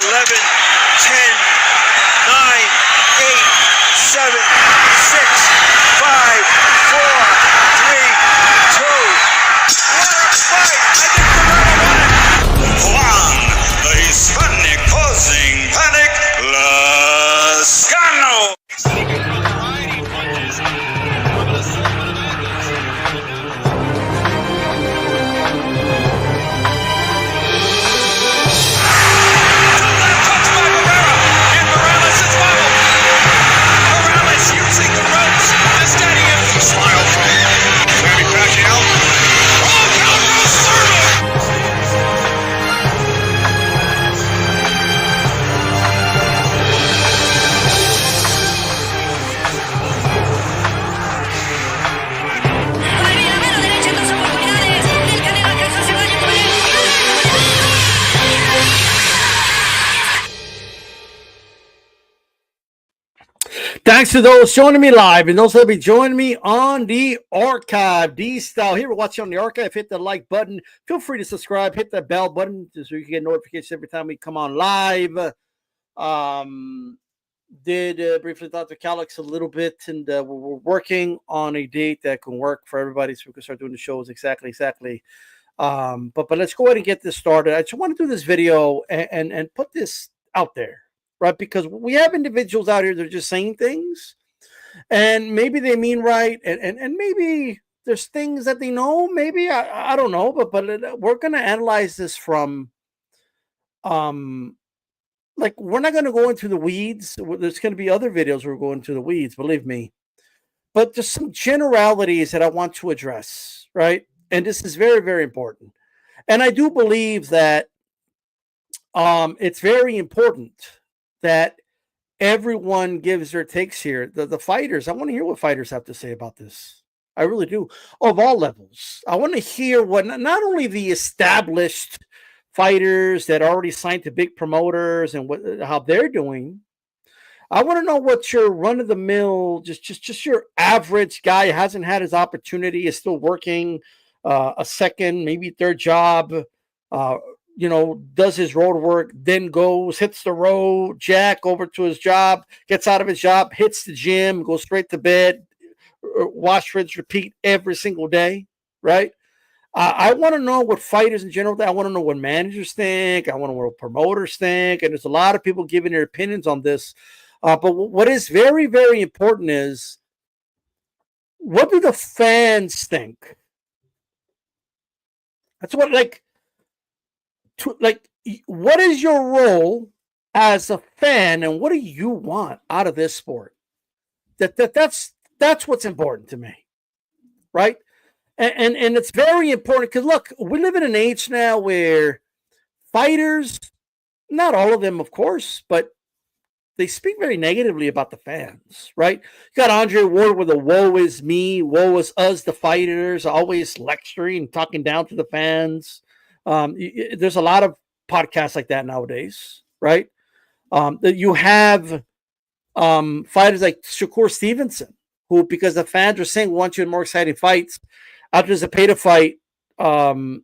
11, 10, 9, 8, 7, 6, 5, 4, 3, 2. What a fight! I think Corona won it. Juan, the Hispanic causing panic, Lascano. Thanks to those joining me live and those that will be joining me on the archive. D-Style here. We're watching on the archive. Hit the like button. Feel free to subscribe. Hit that bell button so you can get notifications every time we come on live. Did briefly talk to Calix a little bit, and we're working on a date that can work for everybody so we can start doing the shows exactly. But let's go ahead and get this started. I just want to do this video and put this out there. Right, because we have individuals out here that are just saying things, and maybe they mean right, and maybe there's things that they know. Maybe I don't know, but we're gonna analyze this from, like we're not gonna go into the weeds. There's gonna be other videos where we're going into the weeds, believe me. But just some generalities that I want to address, right? And this is very, very important. And I do believe that it's very important that everyone gives their takes here. The fighters, I want to hear what fighters have to say about this. I really do. Of all levels. I want to hear what not only the established fighters that already signed to big promoters and how they're doing. I want to know what your run-of-the-mill, just your average guy who hasn't had his opportunity, is still working a second, maybe third job, does his road work, then goes, hits the road, jack over to his job, gets out of his job, hits the gym, goes straight to bed, wash, rinse, repeat every single day, right? I want to know what fighters in general think. I want to know what managers think. I want to know what promoters think. And there's a lot of people giving their opinions on this. But what is very, very important is, what do the fans think? That's what, what is your role as a fan, and what do you want out of this sport? That's what's important to me, right? And it's very important because, look, we live in an age now where fighters, not all of them, of course, but they speak very negatively about the fans, right? You got Andre Ward with a "woe is me, woe is us," the fighters, always lecturing, talking down to the fans. There's a lot of podcasts like that nowadays, right? You have fighters like Shakur Stevenson, who, because the fans are saying we want you in more exciting fights, after there's a pay to fight,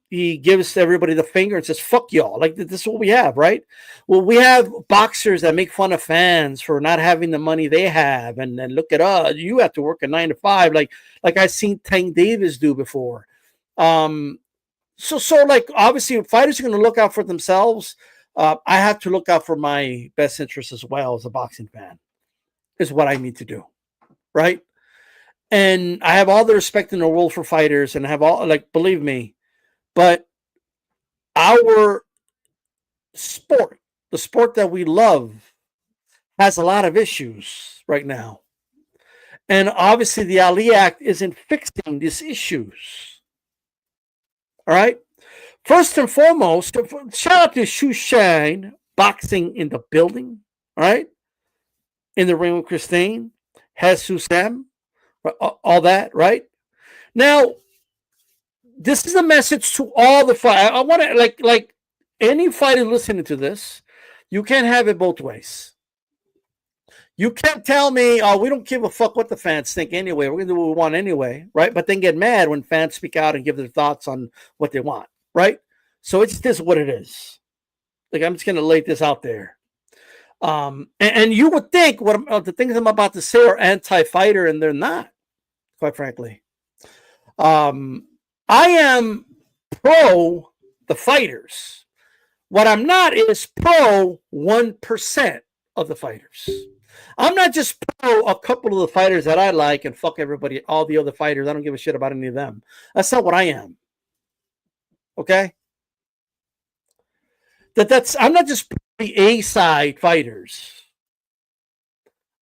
he gives everybody the finger and says, "Fuck y'all." Like, this is what we have, right? Well, we have boxers that make fun of fans for not having the money they have, and then look at us, you have to work a 9 to 5, like I've seen Tank Davis do before. So obviously fighters are going to look out for themselves. I have to look out for my best interest as well as a boxing fan, is what I need to do, right? And I have all the respect in the world for fighters, and I have all, believe me, but our sport, the sport that we love, has a lot of issues right now. And obviously the Ali Act isn't fixing these issues. All right. First and foremost, shout out to Shushan Boxing in the building. All right. In the ring with Christine, Jesus M, all that, right? Now, this is a message to all the fighters. I want to, like any fighter listening to this, you can't have it both ways. You can't tell me, "Oh, we don't give a fuck what the fans think anyway. We're going to do what we want anyway," right? But then get mad when fans speak out and give their thoughts on what they want, right? So it's just what it is. Like, I'm just going to lay this out there. And you would think the things I'm about to say are anti-fighter, and they're not, quite frankly. I am pro the fighters. What I'm not is pro 1% of the fighters. I'm not just pro a couple of the fighters that I like and fuck everybody, all the other fighters. I don't give a shit about any of them. That's not what I am. Okay? I'm not just pro the A-side fighters.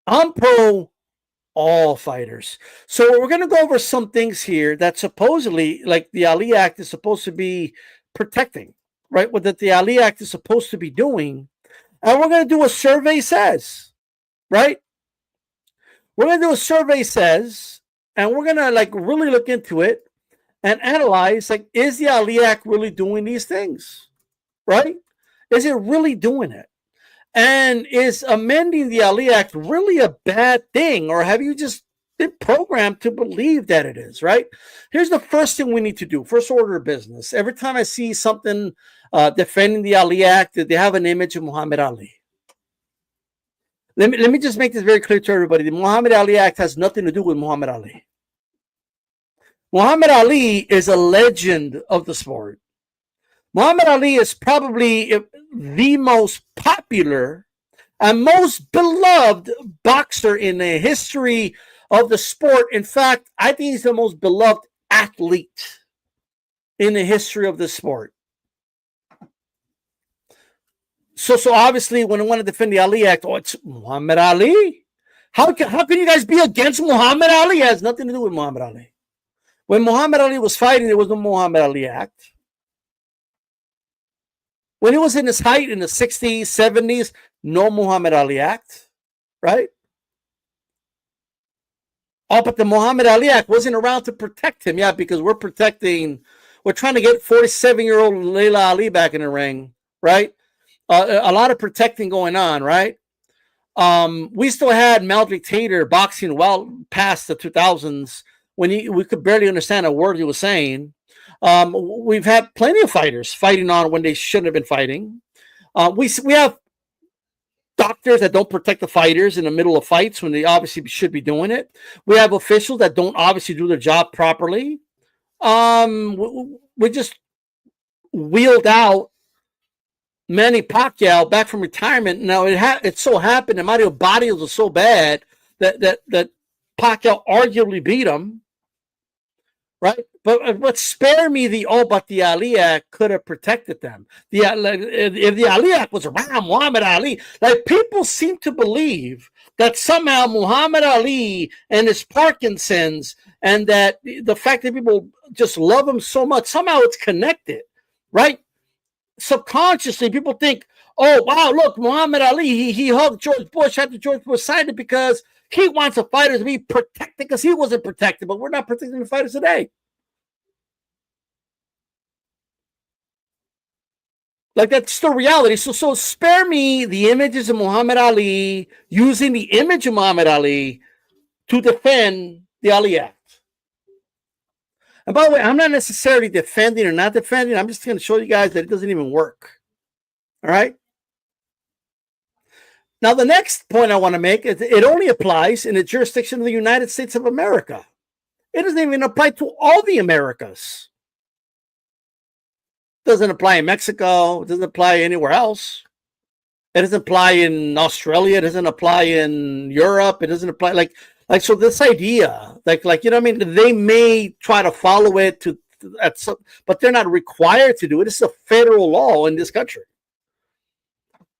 I'm pro all fighters. So we're going to go over some things here that supposedly, like the Ali Act is supposed to be protecting, right? What that the Ali Act is supposed to be doing. And we're going to do a survey says, right? We're going to do a survey says, and we're going to like really look into it and analyze, like, is the Ali Act really doing these things, right? Is it really doing it? And is amending the Ali Act really a bad thing, or have you just been programmed to believe that it is, right? Here's the first thing we need to do, first order of business. Every time I see something defending the Ali Act, they have an image of Muhammad Ali. Let me just make this very clear to everybody. The Muhammad Ali Act has nothing to do with Muhammad Ali. Muhammad Ali is a legend of the sport. Muhammad Ali is probably the most popular and most beloved boxer in the history of the sport. In fact, I think he's the most beloved athlete in the history of the sport. So obviously, when I want to defend the Ali Act, it's Muhammad Ali. How can you guys be against Muhammad Ali? It has nothing to do with Muhammad Ali. When Muhammad Ali was fighting, there was no Muhammad Ali Act. When he was in his height in the 60s, 70s, no Muhammad Ali Act, right? Oh, but the Muhammad Ali Act wasn't around to protect him. Yeah, because we're trying to get 47-year-old Layla Ali back in the ring, right? A lot of protecting going on, right? We still had Meldrick Taylor boxing well past the 2000s when we could barely understand a word he was saying. We've had plenty of fighters fighting on when they shouldn't have been fighting. We have doctors that don't protect the fighters in the middle of fights when they obviously should be doing it. We have officials that don't obviously do their job properly. We just wheeled out Manny Pacquiao back from retirement. Now it so happened that Mario Barrios was so bad that Pacquiao arguably beat him, right? But spare me but the Ali Act could have protected them. If the Ali Act was around Muhammad Ali, like people seem to believe that somehow Muhammad Ali and his Parkinson's and that the fact that people just love him so much, somehow it's connected, right? Subconsciously, people think, oh, wow, look, Muhammad Ali, he hugged George Bush after George Bush signed it because he wants the fighters to be protected because he wasn't protected, but we're not protecting the fighters today. Like, that's the reality. So spare me the images of Muhammad Ali using the image of Muhammad Ali to defend the Ali Act. And by the way, I'm not necessarily defending or not defending. I'm just going to show you guys that it doesn't even work. All right? Now, the next point I want to make is it only applies in the jurisdiction of the United States of America. It doesn't even apply to all the Americas. It doesn't apply in Mexico. It doesn't apply anywhere else. It doesn't apply in Australia. It doesn't apply in Europe. It doesn't apply like so this idea, like you know what I mean? They may try to follow it but they're not required to do it. It's a federal law in this country.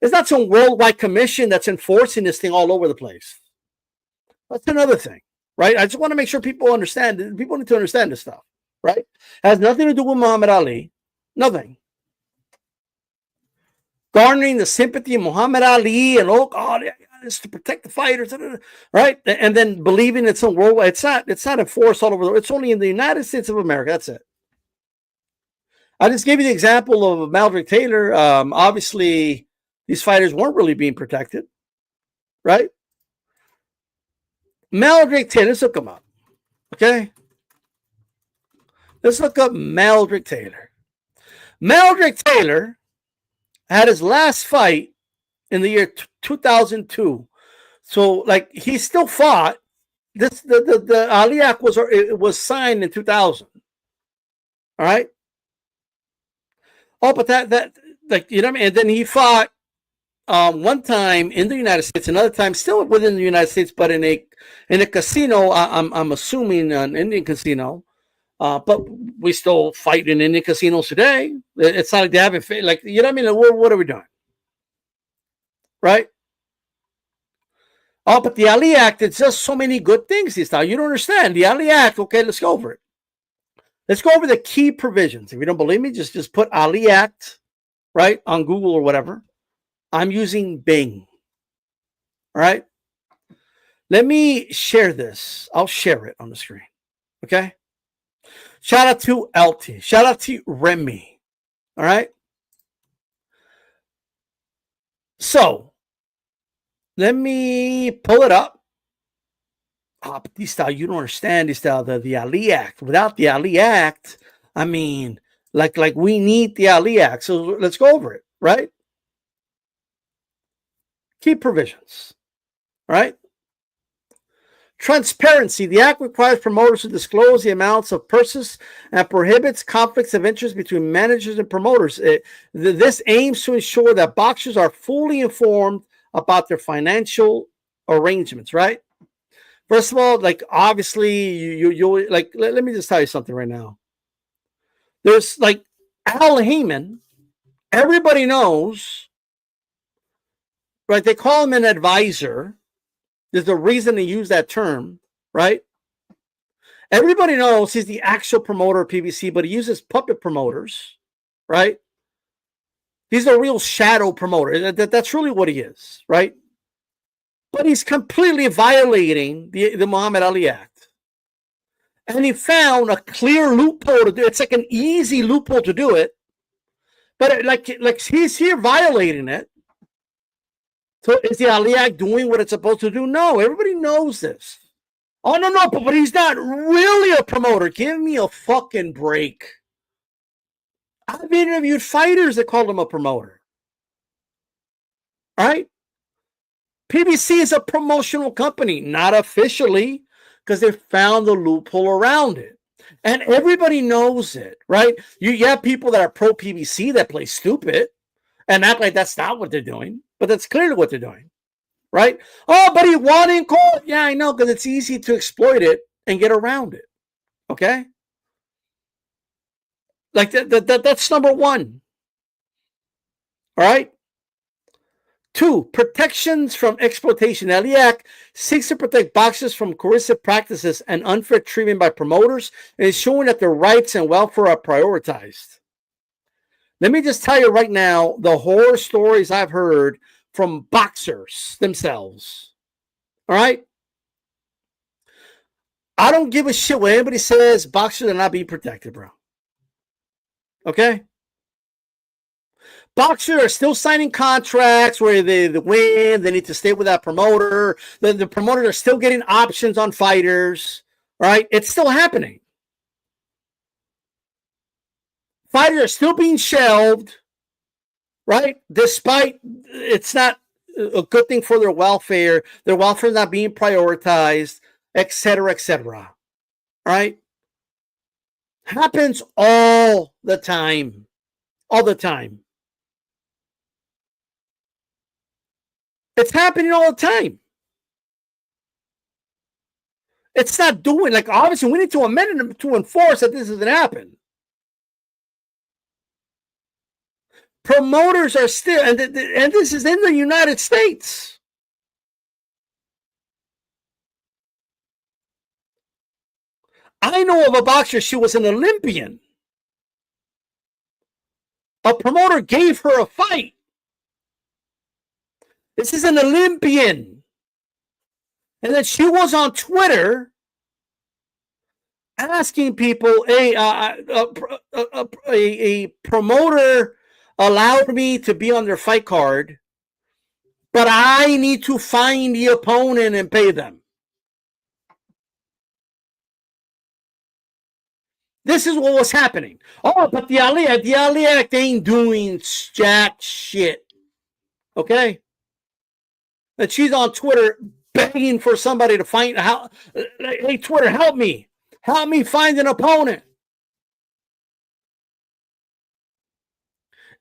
It's not some worldwide commission that's enforcing this thing all over the place. That's another thing, right? I just want to make sure people understand. People need to understand this stuff, right? It has nothing to do with Muhammad Ali. Nothing. Garnering the sympathy of Muhammad Ali and it's to protect the fighters, right? And then believing it's some worldwide. It's not enforced all over. It's only in the United States of America. That's it. I just gave you the example of Meldrick Taylor. Obviously, these fighters weren't really being protected, right? Meldrick Taylor. Let's look him up. Okay. Let's look up Meldrick Taylor. Meldrick Taylor had his last fight in the year 2002. So, like, he still fought. The Ali Act was signed in 2000. All right. Oh, but that like, you know what I mean? And then he fought one time in the United States, another time still within the United States, but in a casino. I'm assuming an Indian casino. But we still fight in Indian casinos today. It's not like they haven't, like, you know what I mean? What are we doing? Right? Oh, but the Ali Act, it's just so many good things this time. You don't understand. The Ali Act, okay, let's go over it. Let's go over the key provisions. If you don't believe me, just put Ali Act, right, on Google or whatever. I'm using Bing. All right? Let me share this. I'll share it on the screen. Okay? Shout out to LT. Shout out to Remy. All right? So, let me pull it up. Oh, but this style, you don't understand this style, the Ali Act. Without the Ali Act, I mean, like we need the Ali Act. So let's go over it, right? Key provisions, right? Transparency. The act requires promoters to disclose the amounts of purses and prohibits conflicts of interest between managers and promoters. This aims to ensure that boxers are fully informed about their financial arrangements, right? First of all, like, obviously, you like, let me just tell you something right now. There's, like, Al Heyman, everybody knows, right? They call him an advisor. There's a reason to use that term, right? Everybody knows he's the actual promoter of PBC, but he uses puppet promoters, right? He's a real shadow promoter. That's really what he is, right? But he's completely violating the Muhammad Ali Act. And he found a clear loophole to do it. It's like an easy loophole to do it. But like he's here violating it. So is the Ali Act doing what it's supposed to do? No, everybody knows this. Oh, no, but he's not really a promoter. Give me a fucking break. I've interviewed fighters that called him a promoter. All right? PBC is a promotional company, not officially, because they found the loophole around it. And everybody knows it, right? You have people that are pro PBC that play stupid and act like that's not what they're doing, but that's clearly what they're doing, right? Oh, but he won in court. Yeah, I know, because it's easy to exploit it and get around it, okay? Like, that's number one, all right? 2, protections from exploitation. The Ali Act seeks to protect boxers from coercive practices and unfair treatment by promoters and ensuring that their rights and welfare are prioritized. Let me just tell you right now the horror stories I've heard from boxers themselves. All right? I don't give a shit what anybody says. Boxers are not being protected, bro. Okay? Boxers are still signing contracts where they win. They need to stay with that promoter. The promoters are still getting options on fighters. Right? It's still happening. Fighters are still being shelved. Right? Despite it's not a good thing for their welfare. Their welfare is not being prioritized, etc., etc. Right? Happens all the time. All the time. It's happening all the time. It's not doing, like, obviously we need to amend it to enforce that this doesn't happen. Promoters are still, and this is in the United States. I know of a boxer, she was an Olympian. A promoter gave her a fight. This is an Olympian. And then she was on Twitter asking people, a promoter allowed me to be on their fight card, but I need to find the opponent and pay them. This is what was happening. Oh, but the Ali Act ain't doing jack shit. Okay? And she's on Twitter begging for somebody to find how. Hey, Twitter, help me. Help me find an opponent.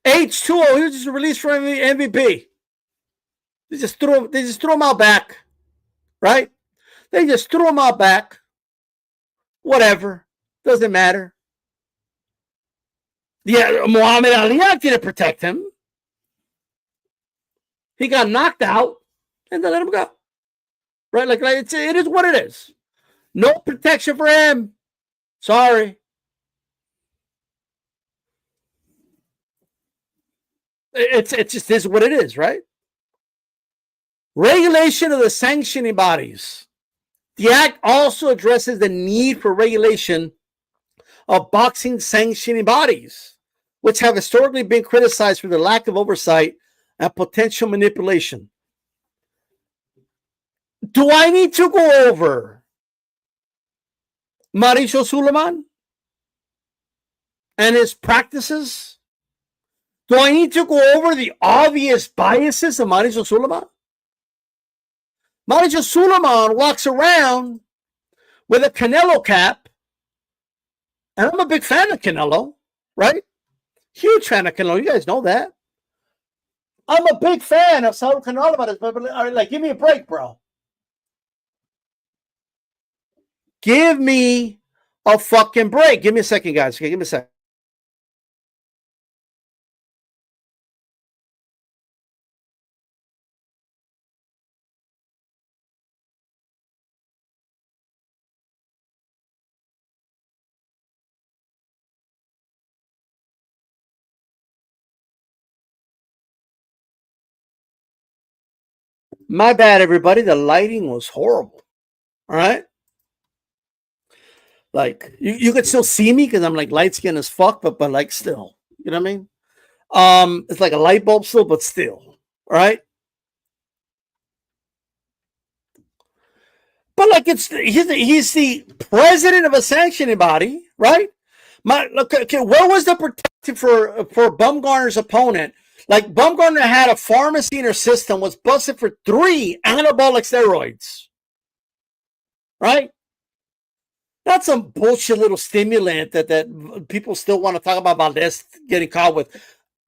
H2O, he was just released from MVP. They just threw him out back. Right? They just threw him out back. Whatever. Doesn't matter. Yeah, Muhammad Ali didn't protect him. He got knocked out, and they let him go. Right? Like it is what it is. No protection for him. Sorry. It's just is what it is, right? Regulation of the sanctioning bodies. The act also addresses the need for regulation of boxing sanctioning bodies, which have historically been criticized for their lack of oversight and potential manipulation. Do I need to go over Mauricio Suleiman and his practices? Do I need to go over the obvious biases of Mauricio Suleiman? Mauricio Suleiman walks around with a Canelo cap, and I'm a big fan of Canelo, right? Huge fan of Canelo. You guys know that. I'm a big fan of Saul Canelo, but like, give me a break, bro. Give me a fucking break. Give me a second, guys. Okay, give me a second. My bad, everybody. The lighting was horrible. All right. Like you could still see me because I'm like light skinned as fuck, but like still, you know what I mean? It's like a light bulb still, but still. All right. But like he's the president of a sanctioning body, right? Okay, what was the protection for Bumgarner's opponent? Like Bumgarner had a pharmacy in her system, was busted for 3 anabolic steroids, right? That's some bullshit little stimulant that people still want to talk about Valdez getting caught with.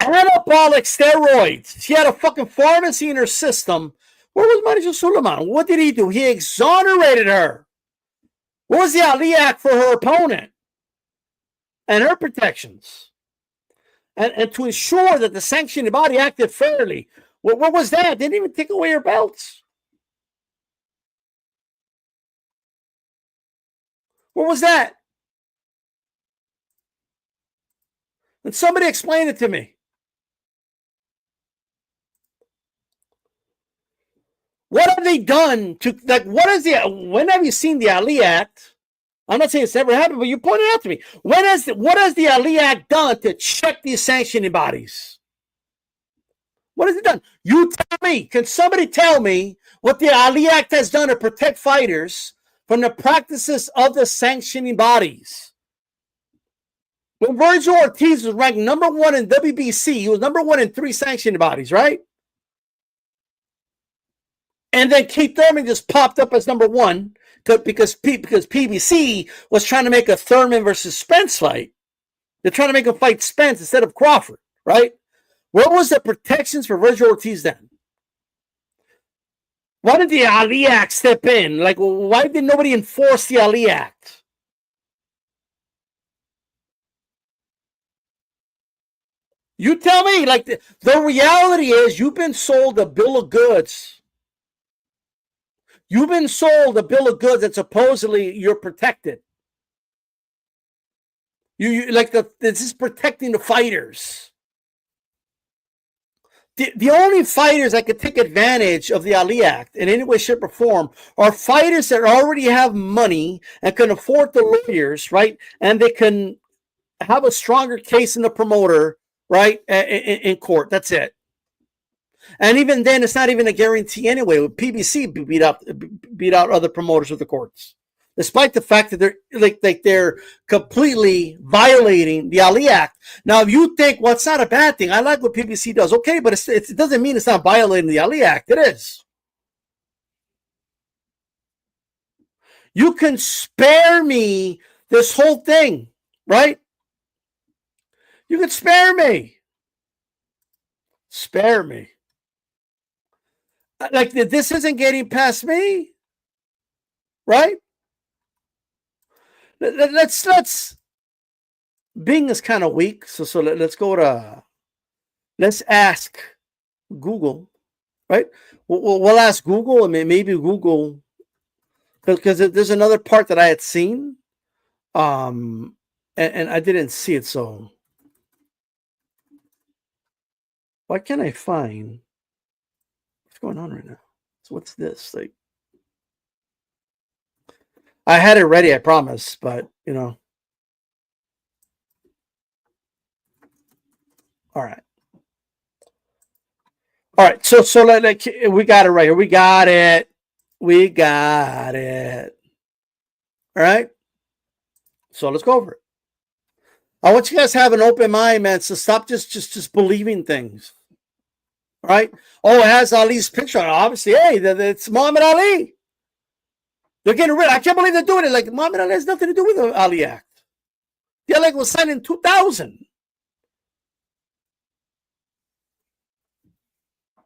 Anabolic steroids. She had a fucking pharmacy in her system. Where was Mauricio Suleiman? What did he do? He exonerated her. What was the Ali Act for her opponent? And her protections. And to ensure that the sanctioning body acted fairly. What was that? They didn't even take away her belts. What was that? And somebody explain it to me. What have they done to, like, when have you seen the Ali Act? I'm not saying it's never happened, but you pointed out to me. What has the Ali Act done to check these sanctioning bodies? What has it done? You tell me. Can somebody tell me what the Ali Act has done to protect fighters from the practices of the sanctioning bodies? When Virgil Ortiz was ranked number 1 in WBC, he was number 1 in 3 sanctioning bodies, right? And then Keith Thurman just popped up as number 1 because PBC was trying to make a Thurman versus Spence fight. They're trying to make him fight Spence instead of Crawford, right? What was the protections for Virgil Ortiz then? Why did the Ali Act step in? Like, why did nobody enforce the Ali Act? You tell me. Like, the reality is you've been sold a bill of goods. You've been sold a bill of goods that supposedly you're protected. You like this is protecting the fighters. The only fighters that could take advantage of the Ali Act in any way, shape, or form are fighters that already have money and can afford the lawyers, right? And they can have a stronger case in the promoter, right? In court. That's it. And even then, it's not even a guarantee anyway. PBC beat out other promoters with the courts. despite the fact that they're completely violating the Ali Act. Now, if you think, well, it's not a bad thing, I like what PBC does, okay, but it doesn't mean it's not violating the Ali Act. It is. You can spare me this whole thing, right? You can spare me. Spare me. Like, this isn't getting past me, right? Let's Bing is kind of weak, so let's go to, let's ask Google, right? We'll ask Google, and maybe Google, because there's another part that I had seen, and I didn't see it. So why can't I find what's going on right now? So what's this? Like, I had it ready, I promise, but you know. All right. All right. So like we got it right here. We got it. We got it. All right. So let's go over it. I want you guys to have an open mind, man. So stop just believing things. All right. Oh, it has Ali's picture on it. Obviously, hey, it's Muhammad Ali. They're getting rid. I can't believe they're doing it. Like, Muhammad Ali has nothing to do with the Ali Act. The Ali Act was signed in 2000.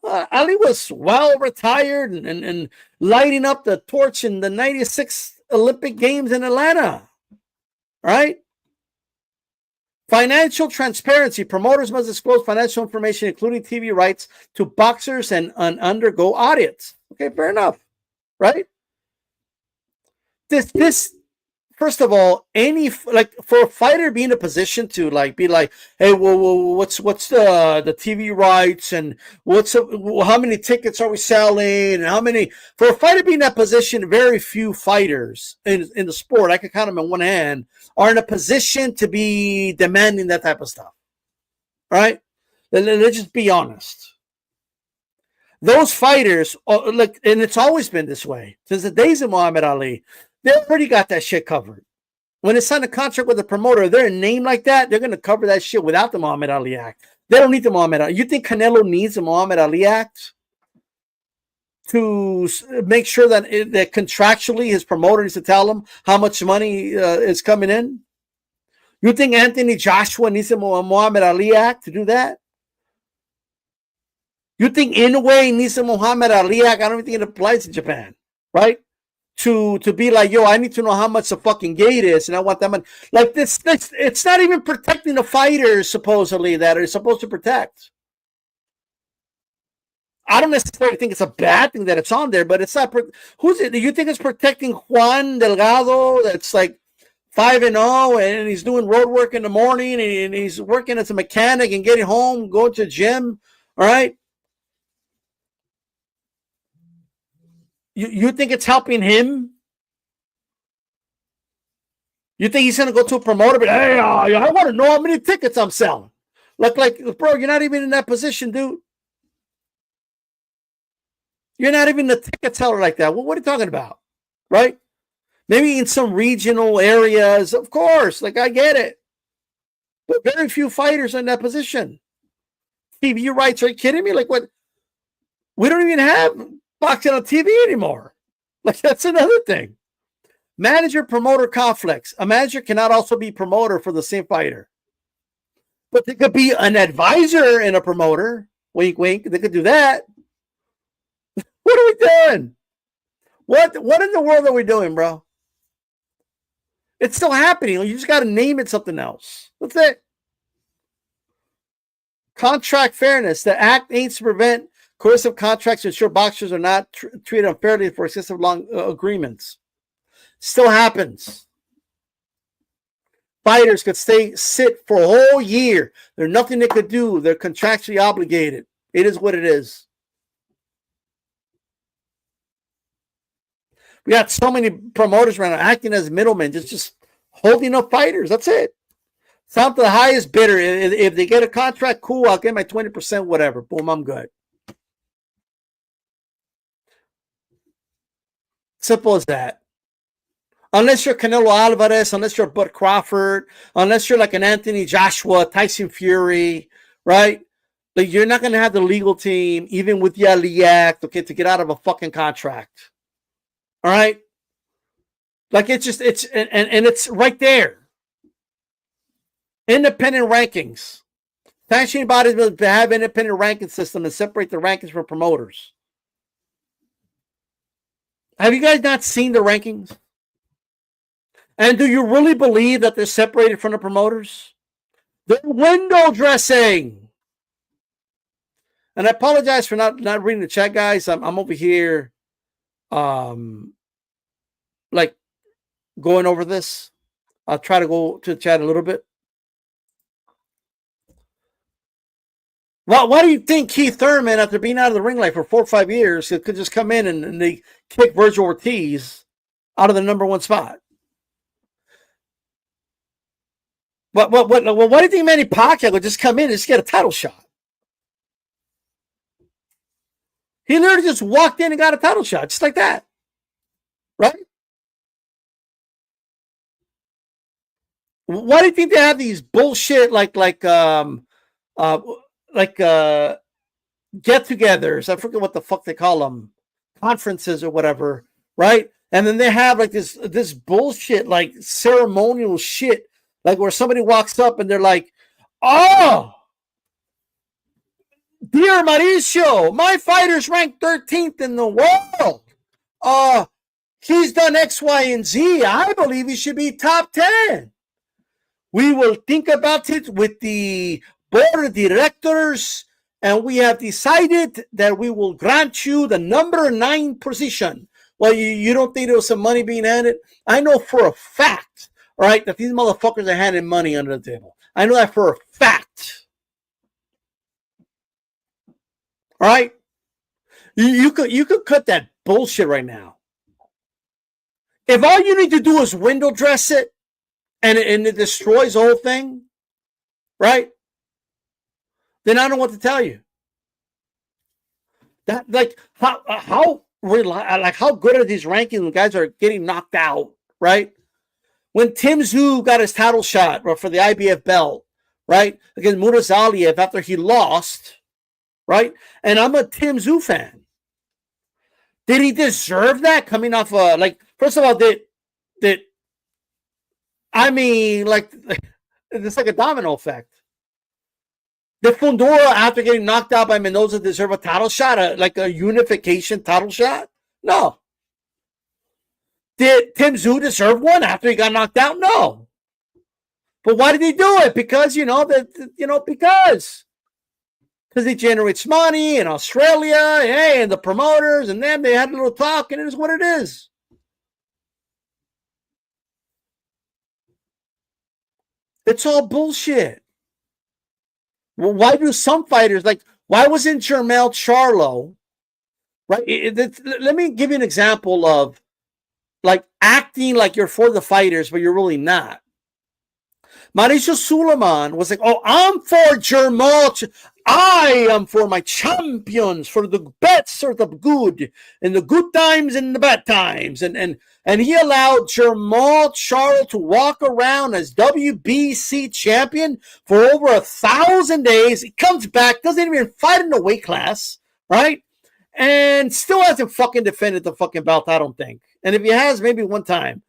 Ali was well retired and lighting up the torch in the 96 Olympic Games in Atlanta. Right? Financial transparency. Promoters must disclose financial information, including TV rights, to boxers and undergo audits. Okay, fair enough. Right? This First of all, for a fighter being in a position to be like, hey, well, what's the TV rights, and how many tickets are we selling, and how many, for a fighter being in that position, very few fighters in the sport, I can count them in one hand, are in a position to be demanding that type of stuff. Right? Let's just be honest. Those fighters, and it's always been this way since the days of Muhammad Ali. They already got that shit covered. When they sign a contract with a promoter, they're a name like that, they're going to cover that shit without the Muhammad Ali Act. They don't need the Muhammad Ali. You think Canelo needs the Muhammad Ali Act to make sure that contractually his promoter needs to tell him how much money is coming in? You think Anthony Joshua needs the Muhammad Ali Act to do that? You think Inoue needs the Muhammad Ali Act? I don't even think it applies in Japan, right? To be like, yo, I need to know how much the fucking gate is, and I want that money. Like this, it's not even protecting the fighters supposedly that are supposed to protect. I don't necessarily think it's a bad thing that it's on there, but it's not. Who's it? Do you think it's protecting Juan Delgado? That's like 5-0, and he's doing road work in the morning, and he's working as a mechanic and getting home, going to the gym. All right. You think it's helping him? You think he's going to go to a promoter, but hey, I want to know how many tickets I'm selling. Like, bro, you're not even in that position, dude. You're not even a ticket seller like that. What are you talking about? Right? Maybe in some regional areas, of course. Like, I get it. But very few fighters are in that position. TV rights, are you kidding me? Like, what? We don't even have boxing on TV anymore. Like, that's another thing. Manager promoter conflicts. A manager cannot also be promoter for the same fighter, but they could be an advisor and a promoter. Wink, wink. They could do that. What are we doing? What in the world are we doing, bro? It's still happening. You just got to name it something else. That's it. Contract fairness. The act aims to prevent coercive contracts to ensure boxers are not treated unfairly for excessive long agreements. Still happens. Fighters could sit for a whole year. There's nothing they could do. They're contractually obligated. It is what it is. We got so many promoters around acting as middlemen, just holding up fighters. That's it. It's down to the highest bidder. If they get a contract, cool, I'll get my 20%, whatever. Boom, I'm good. Simple as that. Unless you're Canelo Alvarez, unless you're Bud Crawford, unless you're like an Anthony Joshua, Tyson Fury, right? Like you're not going to have the legal team, even with the Ali Act, okay, to get out of a fucking contract. All right? Like it's just, and it's right there. Independent rankings. Sanctioning bodies will have independent ranking system and separate the rankings from promoters. Have you guys not seen the rankings? And do you really believe that they're separated from the promoters? They're window dressing. And I apologize for not reading the chat, guys. I'm over here, like going over this. I'll try to go to the chat a little bit. Well, why do you think Keith Thurman, after being out of the ring like for 4 or 5 years, could just come in and they kick Virgil Ortiz out of the number one spot? Why do you think Manny Pacquiao would just come in and just get a title shot? He literally just walked in and got a title shot, just like that. Right? Why do you think they have these bullshit get-togethers? I forget what the fuck they call them, conferences or whatever, right? And then they have like this bullshit, like ceremonial shit, like where somebody walks up and they're like, "Oh, dear Mauricio, my fighter's ranked 13th in the world. He's done X, Y, and Z. I believe he should be top 10. We will think about it with the board of directors, and we have decided that we will grant you the number 9 position." Well, you don't think there was some money being handed? I know for a fact, all right, that these motherfuckers are handing money under the table. I know that for a fact. All right? You could cut that bullshit right now. If all you need to do is window dress it and it destroys the whole thing, right? Then I don't know what to tell you. That like how good are these rankings when guys are getting knocked out, right? When Tim Tszyu got his title shot for the IBF belt, right, against Murazaliev after he lost, right? And I'm a Tim Tszyu fan. Did he deserve that coming off first of all, I mean, like, it's like a domino effect. Did Fundora, after getting knocked out by Mendoza, deserve a title shot, like a unification title shot? No. Did Tim Tszyu deserve one after he got knocked out? No. But why did he do it? Because, because he generates money in Australia, and the promoters, and then they had a little talk, and it is what it is. It's all bullshit. Well, why do some fighters, why wasn't Jermell Charlo, right? Let me give you an example of, acting like you're for the fighters, but you're really not. Mauricio Suleiman was like, "Oh, I'm for Jermell. I am for my champions, for the bets or the good, in the good times and the bad times." And he allowed Jermell Charlo to walk around as WBC champion for over 1,000 days. He comes back, doesn't even fight in the weight class, right? And still hasn't fucking defended the fucking belt, I don't think. And if he has, maybe one time.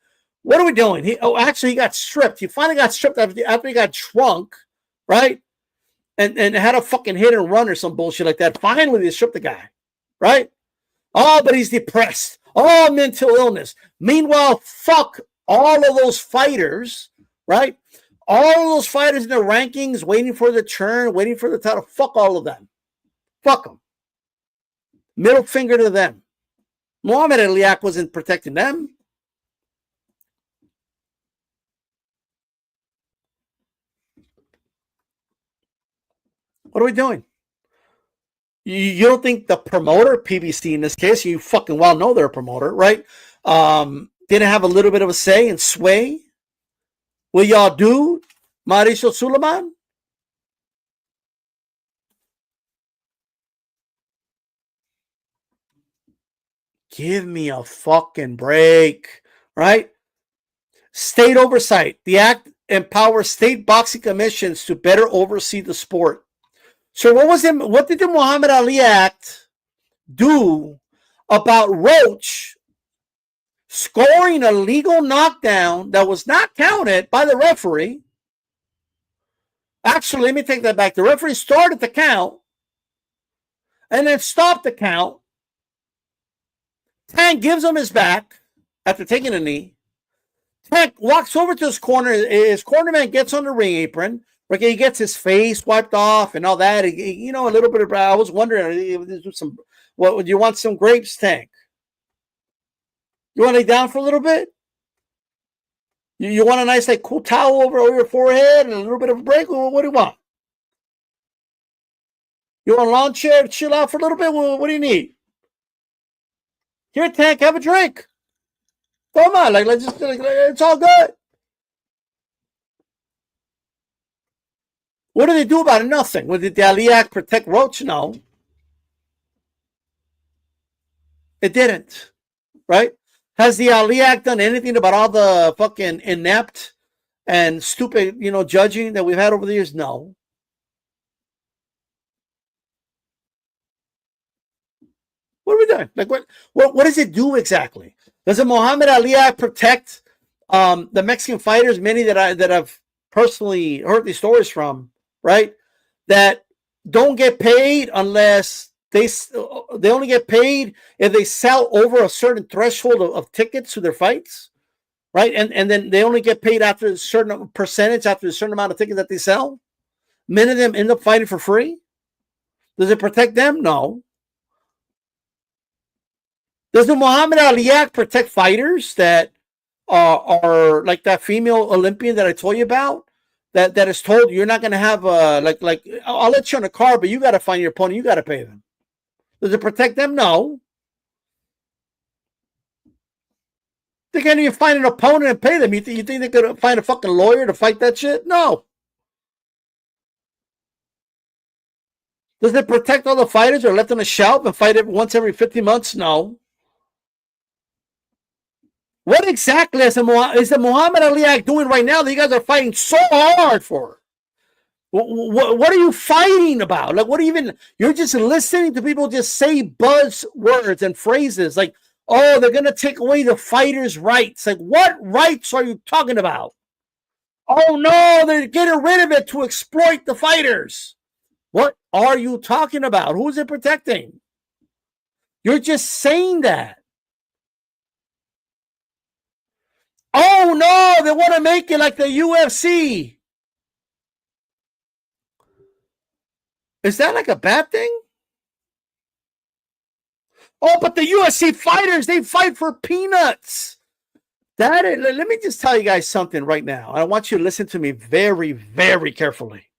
What are we doing? He got stripped. He finally got stripped after he got shrunk, right? And had a fucking hit and run or some bullshit like that. Finally, they stripped the guy, right? Oh, but he's depressed. Oh, mental illness. Meanwhile, fuck all of those fighters, right? All of those fighters in the rankings, waiting for the turn, waiting for the title. Fuck all of them. Fuck them. Middle finger to them. Muhammad Aliak wasn't protecting them. What are we doing? You don't think the promoter, PBC in this case, you fucking well know they're a promoter, right? Didn't have a little bit of a say and sway? Will y'all do Mauricio Suleiman? Give me a fucking break, right? State oversight. The act empowers state boxing commissions to better oversee the sport. So what did the Muhammad Ali Act do about Roach scoring a legal knockdown that was not counted by the referee? Actually, let me take that back. The referee started the count and then stopped the count. Tank gives him his back after taking a knee. Tank walks over to his corner. His cornerman gets on the ring apron. Okay, he gets his face wiped off and all that. A little bit of. I was wondering, what would you want? Some grapes, Tank? You want to lay down for a little bit? You want a nice, like, cool towel over your forehead and a little bit of a break? What do you want? You want a lawn chair to chill out for a little bit? What do you need? Here, Tank, have a drink. Come on, it's all good. What do they do about it? Nothing. Did the Ali Act protect Roach? No. It didn't. Right? Has the Ali Act done anything about all the fucking inept and stupid, judging that we've had over the years? No. What are we doing? Like, what does it do exactly? Does the Muhammad Ali Act protect the Mexican fighters? Many that I've personally heard these stories from, right? That don't get paid unless they only get paid if they sell over a certain threshold of tickets to their fights, right? And then they only get paid after a certain percentage, after a certain amount of tickets that they sell. Many of them end up fighting for free. Does it protect them? No. Does the Muhammad Ali Act protect fighters that are like that female Olympian that I told you about? That is told you're not going to have like I'll let you on a car, but you got to find your opponent. You got to pay them. Does it protect them? No. They can't even find an opponent and pay them. You think they're going to find a fucking lawyer to fight that shit? No. Does it protect all the fighters or let them shout and fight once every 15 months? No. What exactly is the Muhammad Ali Act doing right now that you guys are fighting so hard for? What are you fighting about? Like, you're just listening to people just say buzzwords and phrases like, oh, they're going to take away the fighters' rights. Like, what rights are you talking about? Oh, no, they're getting rid of it to exploit the fighters. What are you talking about? Who is it protecting? You're just saying that. Oh, no, they want to make it like the UFC. Is that like a bad thing? Oh, but the UFC fighters, they fight for peanuts. Let me just tell you guys something right now. I want you to listen to me very, very carefully.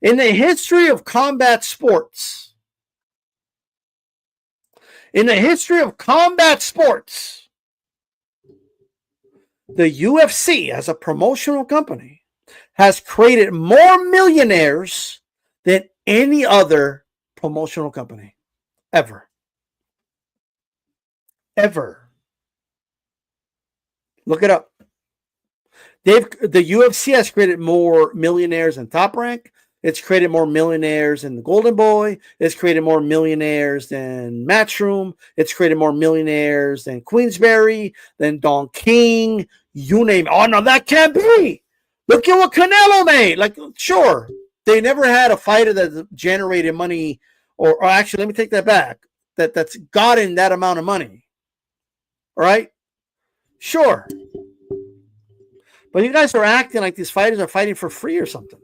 In the history of combat sports, the UFC, as a promotional company, has created more millionaires than any other promotional company ever. Ever. Look it up. The UFC has created more millionaires than Top Rank. It's created more millionaires than the Golden Boy. It's created more millionaires than Matchroom. It's created more millionaires than Queensberry, than Don King. You name it. Oh, no, that can't be. Look at what Canelo made. Like, sure, they never had a fighter that generated money, or actually, let me take that back. That's gotten that amount of money. All right? Sure. But you guys are acting like these fighters are fighting for free or something.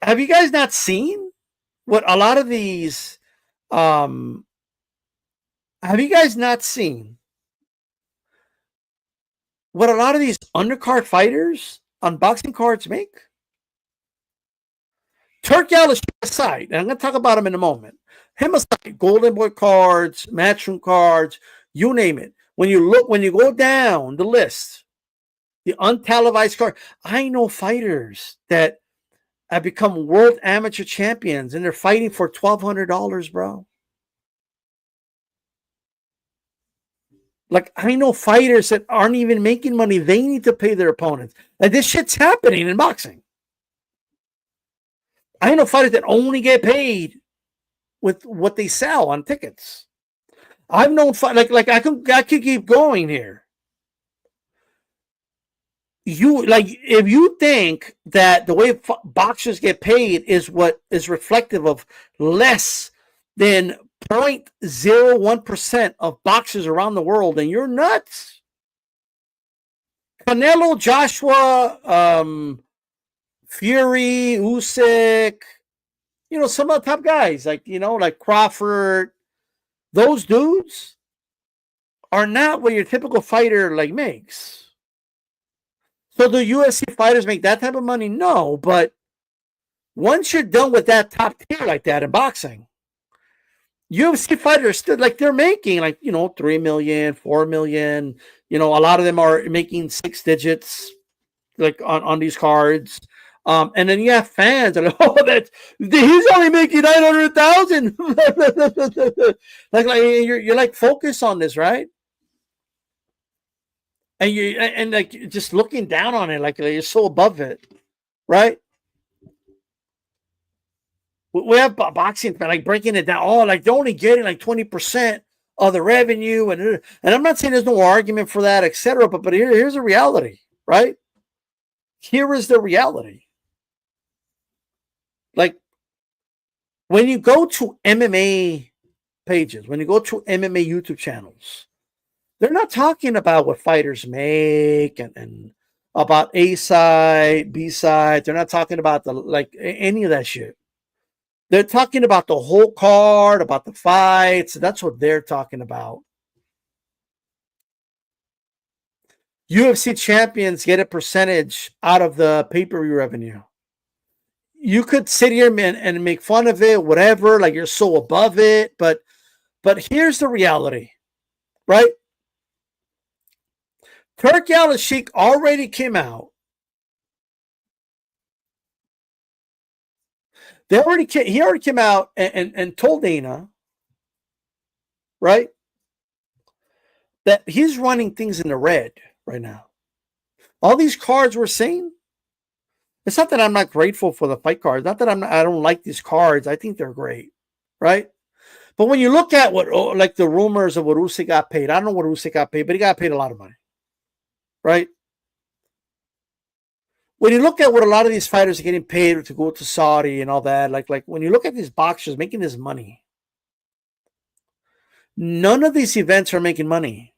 Have you guys not seen what a lot of these have you guys not seen what a lot of these undercard fighters on boxing cards make? Turk Al aside, and I'm going to talk about him in a moment. Him aside, Golden Boy cards, Matchroom cards, you name it. When you go down the list, the untelevised card, I know fighters that have become world amateur champions and they're fighting for $1,200, bro. Like, I know fighters that aren't even making money. They need to pay their opponents. And this shit's happening in boxing. I know fighters that only get paid with what they sell on tickets. I've known like I could keep going here. You like if you think that the way boxers get paid is what is reflective of less than 0.01% of boxers around the world, then you're nuts. Canelo, Joshua, Fury, Usyk, some of the top guys, like Crawford, those dudes are not what your typical fighter like makes. So do UFC fighters make that type of money? No, but once you're done with that top tier like that in boxing, UFC fighters still like they're making 3 million, 4 million. A lot of them are making 6 digits like on these cards. And then you have fans that are like, he's only making 900,000. like you're like focused on this, right? And and like just looking down on it, like you're so above it, right? We have boxing like breaking it down. Oh, like they're only getting like 20% of the revenue, and I'm not saying there's no argument for that, etc. But here's the reality, right? Here is the reality. Like when you go to MMA pages, when you go to MMA YouTube channels, they're not talking about what fighters make and about A side, B side. They're not talking about any of that shit. They're talking about the whole card, about the fights. That's what they're talking about. UFC champions get a percentage out of the pay-per-view revenue. You could sit here and make fun of it, whatever, like you're so above it. But here's the reality, right? Turki Al-Sheikh already came out. He already came out and told Dana, right, that he's running things in the red right now. All these cards we're seeing, it's not that I'm not grateful for the fight cards. Not that I don't like these cards. I think they're great, right? But when you look at like the rumors of what Usyk got paid, I don't know what Usyk got paid, but he got paid a lot of money, right? When you look at what a lot of these fighters are getting paid to go to Saudi and all that, like when you look at these boxers making this money, none of these events are making money.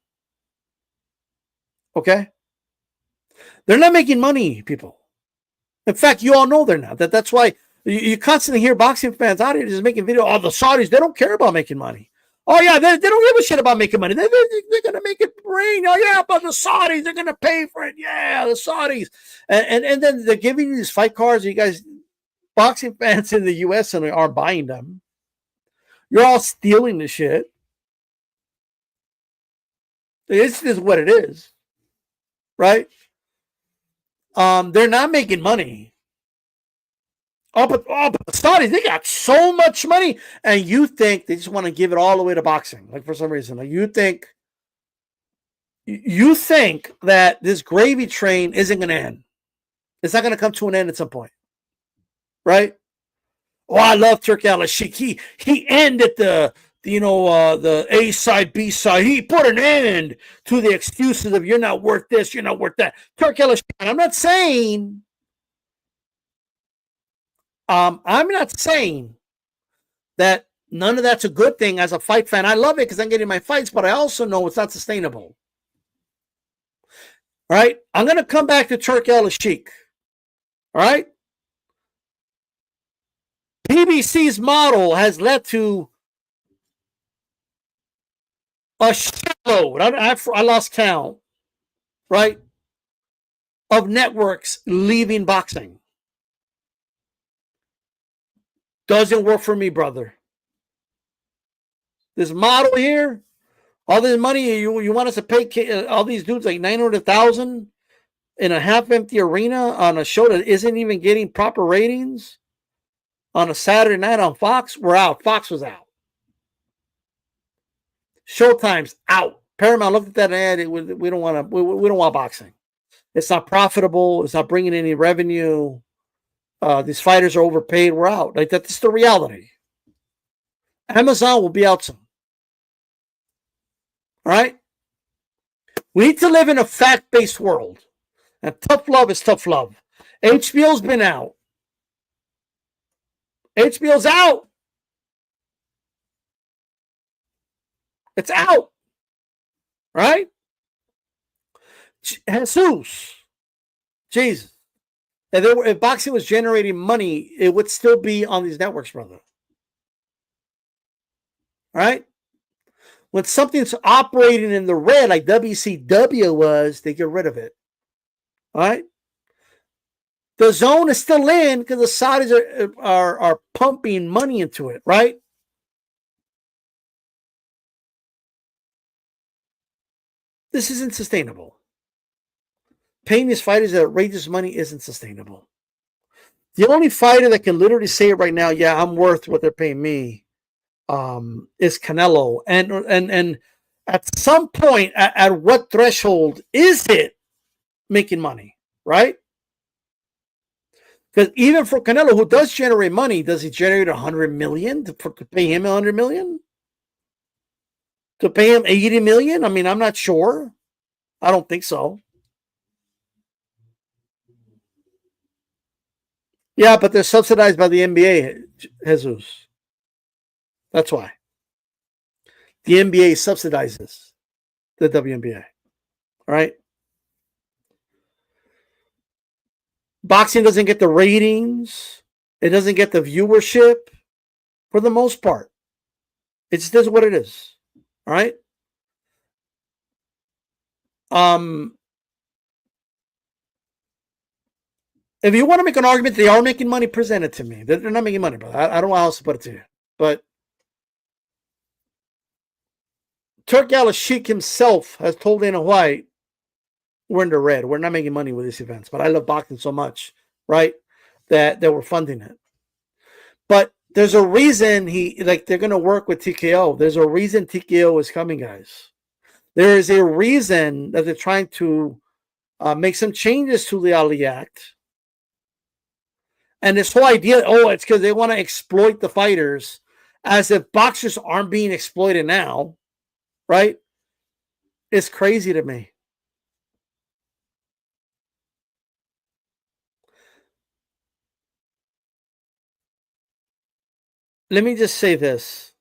Okay? They're not making money, people. In fact, you all know they're not. That's why you constantly hear boxing fans out here just making videos. Oh, the Saudis, they don't care about making money. Oh, yeah, they don't give a shit about making money. They're going to make it rain. Oh, yeah, but the Saudis, they're going to pay for it. Yeah, the Saudis. And then they're giving you these fight cards. You guys, boxing fans in the U.S. aren't buying them. You're all stealing the shit. This is what it is. Right? They're not making money. But the Saudis, they got so much money, and you think they just want to give it all away to boxing, like for some reason. Like you think that this gravy train isn't going to end. It's not going to come to an end at some point, right? Oh, I love Turki Al-Sheikh. He ended the A side, B side. He put an end to the excuses of you're not worth this, you're not worth that. Turki Al-Sheikh. I'm not saying that none of that's a good thing as a fight fan. I love it because I'm getting my fights, but I also know it's not sustainable. All right? I'm going to come back to Turki Al-Sheikh. All right? PBC's model has led to a shitload. I lost count, right? Of networks leaving boxing. Doesn't work for me, brother. This model here, all this money you want us to pay all these dudes like 900,000 in a half-empty arena on a show that isn't even getting proper ratings on a Saturday night on Fox? We're out. Fox was out. Showtime's out. Paramount looked at that ad. We don't want to. We don't want boxing. It's not profitable. It's not bringing any revenue. These fighters are overpaid. We're out. Like that's the reality. Amazon will be out soon. All right. We need to live in a fact-based world, and tough love is tough love. HBO's been out. HBO's out. It's out. Right? Jesus. Jesus. If boxing was generating money, it would still be on these networks, brother. All right? When something's operating in the red, like WCW was, they get rid of it. All right? The zone is still in because the Saudis are pumping money into it, right? This isn't sustainable. Paying these fighters that outrageous money isn't sustainable. The only fighter that can literally say it right now, yeah, I'm worth what they're paying me, is Canelo. And at some point, at what threshold is it making money, right? Because even for Canelo, who does generate money, does he generate 100 million to pay him 100 million? To pay him 80 million? I mean, I'm not sure. I don't think so. Yeah, but they're subsidized by the NBA, Jesus. That's why. The NBA subsidizes the WNBA. All right? Boxing doesn't get the ratings. It doesn't get the viewership for the most part. It just is what it is. All right? If you want to make an argument they are making money, present it to me. They're not making money, brother. I don't know how else to put it to you. But Turk Al-Sheikh himself has told Dana White, we're in the red. We're not making money with these events. But I love boxing so much, right, that we're funding it. But there's a reason they're going to work with TKO. There's a reason TKO is coming, guys. There is a reason that they're trying to make some changes to the Ali Act. And this whole idea, it's because they want to exploit the fighters, as if boxers aren't being exploited now, right? It's crazy to me. Let me just say this.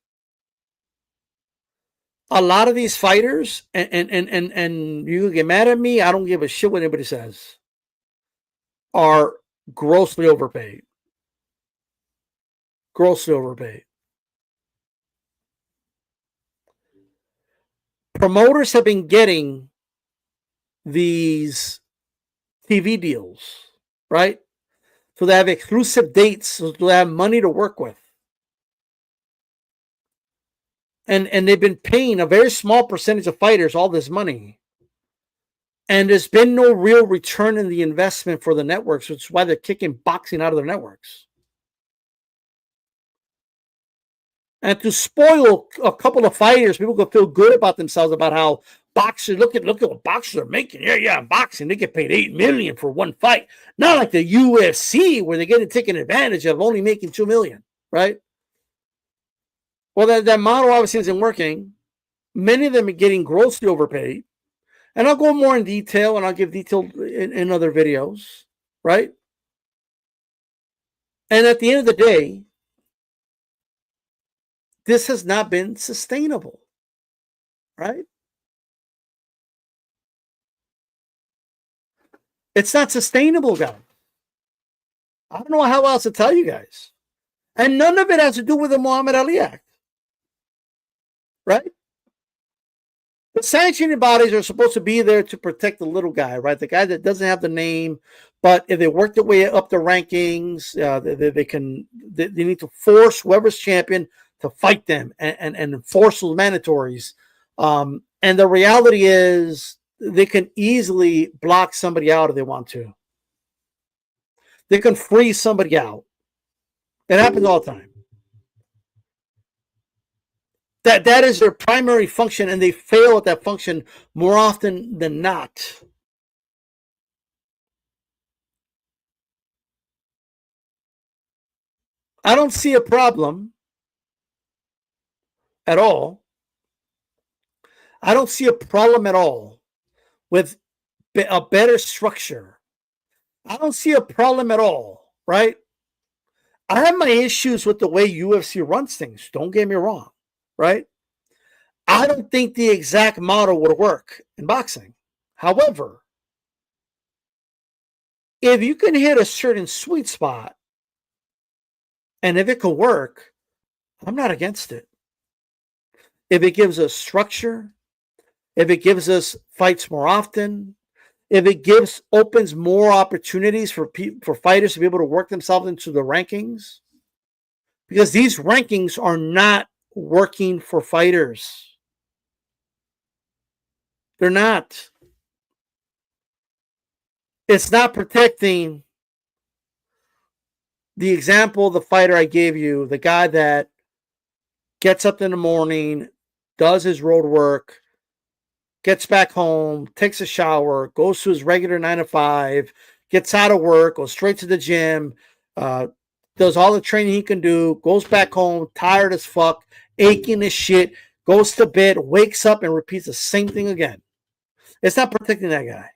A lot of these fighters, and you can get mad at me, I don't give a shit what anybody says, are grossly overpaid. Grossly overpaid. Promoters have been getting these TV deals, right? So they have exclusive dates, so they have money to work with. And they've been paying a very small percentage of fighters all this money. And there's been no real return in the investment for the networks, which is why they're kicking boxing out of their networks. And to spoil a couple of fighters, people can feel good about themselves about how boxers, look at what boxers are making. Yeah, in boxing, they get paid $8 million for one fight. Not like the UFC, where they get taken advantage of only making $2 million, right? Well, that model obviously isn't working. Many of them are getting grossly overpaid. And I'll go more in detail, and I'll give detail in other videos, right? And at the end of the day, this has not been sustainable, right? It's not sustainable, guys. I don't know how else to tell you guys. And none of it has to do with the Muhammad Ali Act, right? The sanctioning bodies are supposed to be there to protect the little guy, right? The guy that doesn't have the name, but if they work their way up the rankings, they need to force whoever's champion to fight them and enforce those mandatories. And the reality is they can easily block somebody out if they want to. They can freeze somebody out. It happens all the time. That is their primary function, and they fail at that function more often than not. I don't see a problem at all. I don't see a problem at all with a better structure. I don't see a problem at all, right? I have my issues with the way UFC runs things. Don't get me wrong, right? I don't think the exact model would work in boxing. However, if you can hit a certain sweet spot and if it can work, I'm not against it. If it gives us structure, if it gives us fights more often, if it opens more opportunities for fighters to be able to work themselves into the rankings, because these rankings are not working for fighters. They're not. It's not protecting the example of the fighter I gave you, the guy that gets up in the morning, does his road work, gets back home, takes a shower, goes to his regular 9 to 5, gets out of work, goes straight to the gym, does all the training he can do, goes back home, tired as fuck, aching as shit, goes to bed, wakes up, and repeats the same thing again. It's not protecting that guy.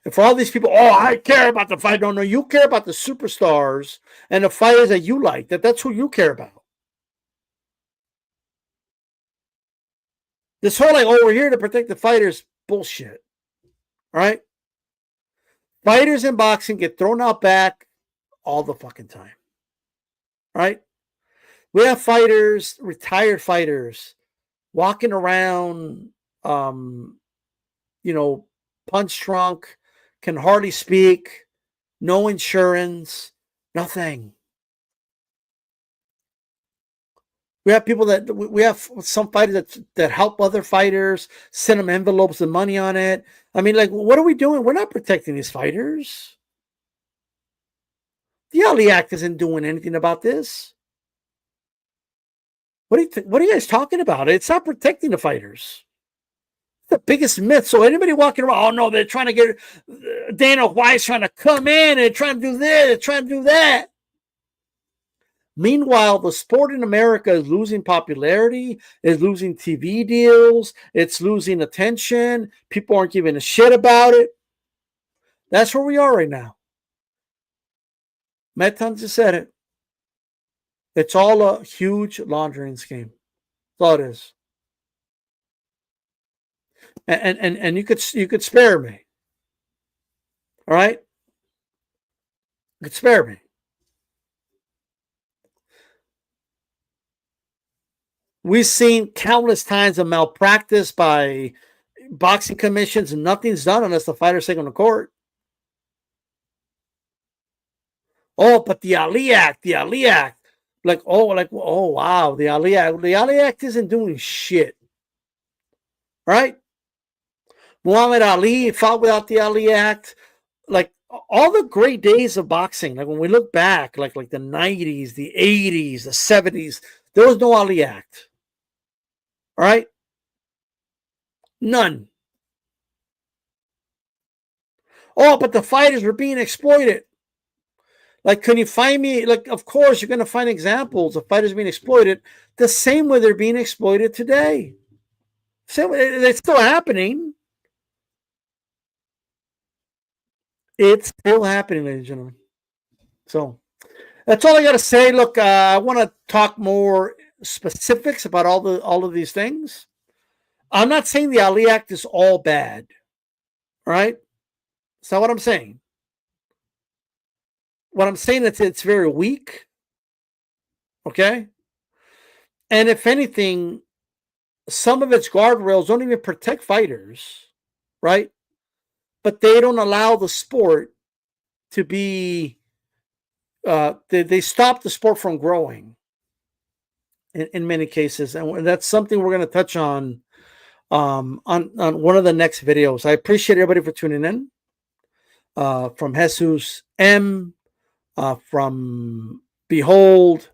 And for all these people, oh, I care about the fight. No, you care about the superstars and the fighters that you like. That's who you care about. This whole, like, oh, we're here to protect the fighters, bullshit. All right? Fighters in boxing get thrown out back all the fucking time. Right? We have fighters, retired fighters, walking around, punch drunk, can hardly speak, no insurance, nothing. We have people we have some fighters that help other fighters, send them envelopes and money on it. I mean, like, what are we doing? We're not protecting these fighters. The Ali Act isn't doing anything about this. What are you guys talking about? It's not protecting the fighters. The biggest myth. So anybody walking around, oh no, they're trying to get Dana White's trying to come in and trying to do this, they're trying to do that. Meanwhile, the sport in America is losing popularity, is losing TV deals, it's losing attention. People aren't giving a shit about it. That's where we are right now. Metan just said it. It's all a huge laundering scheme. That's all it is. And you could spare me. All right? You could spare me. We've seen countless times of malpractice by boxing commissions, and nothing's done unless the fighter's taken to court. Oh, but the Ali Act. Like, oh, wow, the Ali Act. The Ali Act isn't doing shit. Right? Muhammad Ali fought without the Ali Act. Like, all the great days of boxing, like when we look back, like the 90s, the 80s, the 70s, there was no Ali Act. All right? None. Oh, but the fighters were being exploited. Like, can you find me? Like, of course, you're going to find examples of fighters being exploited the same way they're being exploited today. It's still happening. It's still happening, ladies and gentlemen. So that's all I got to say. Look, I want to talk more specifics about all of these things. I'm not saying the Ali Act is all bad. All right? That's not what I'm saying. What I'm saying is it's very weak. Okay? And if anything, some of its guardrails don't even protect fighters, right? But they don't allow the sport to be, they stop the sport from growing in many cases. And that's something we're going to touch on one of the next videos. I appreciate everybody for tuning in. From Jesus M, from Behold,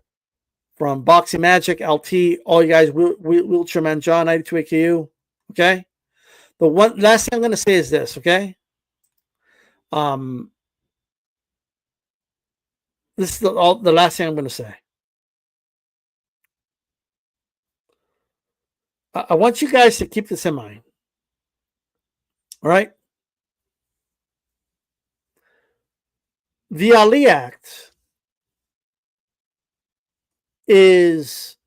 from Boxing Magic, LT, all you guys, Wheelchair Man John, 92AKU. Okay. The one last thing I'm going to say is this. Okay. This is the last thing I'm going to say. I want you guys to keep this in mind. All right. The Ali Act is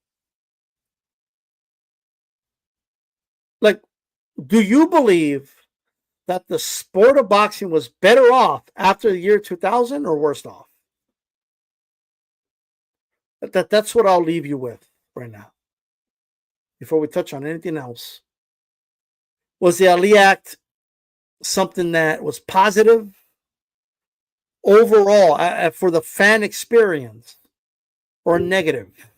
like, do you believe that the sport of boxing was better off after the year 2000 or worse off? That's what I'll leave you with right now. Before we touch on anything else, was the Ali Act something that was positive overall for the fan experience or negative?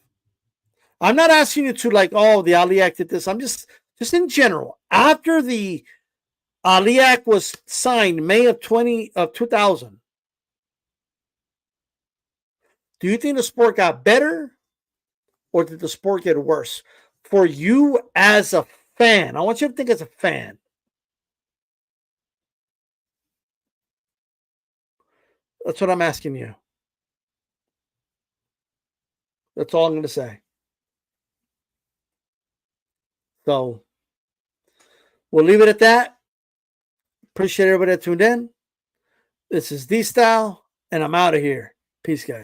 I'm not asking you to like, oh, the Ali Act did this. I'm just in general. After the Ali Act was signed May of 2000, do you think the sport got better or did the sport get worse? For you as a fan, I want you to think as a fan. That's what I'm asking you. That's all I'm going to say. So we'll leave it at that. Appreciate everybody that tuned in. This is D-Style, and I'm out of here. Peace, guys.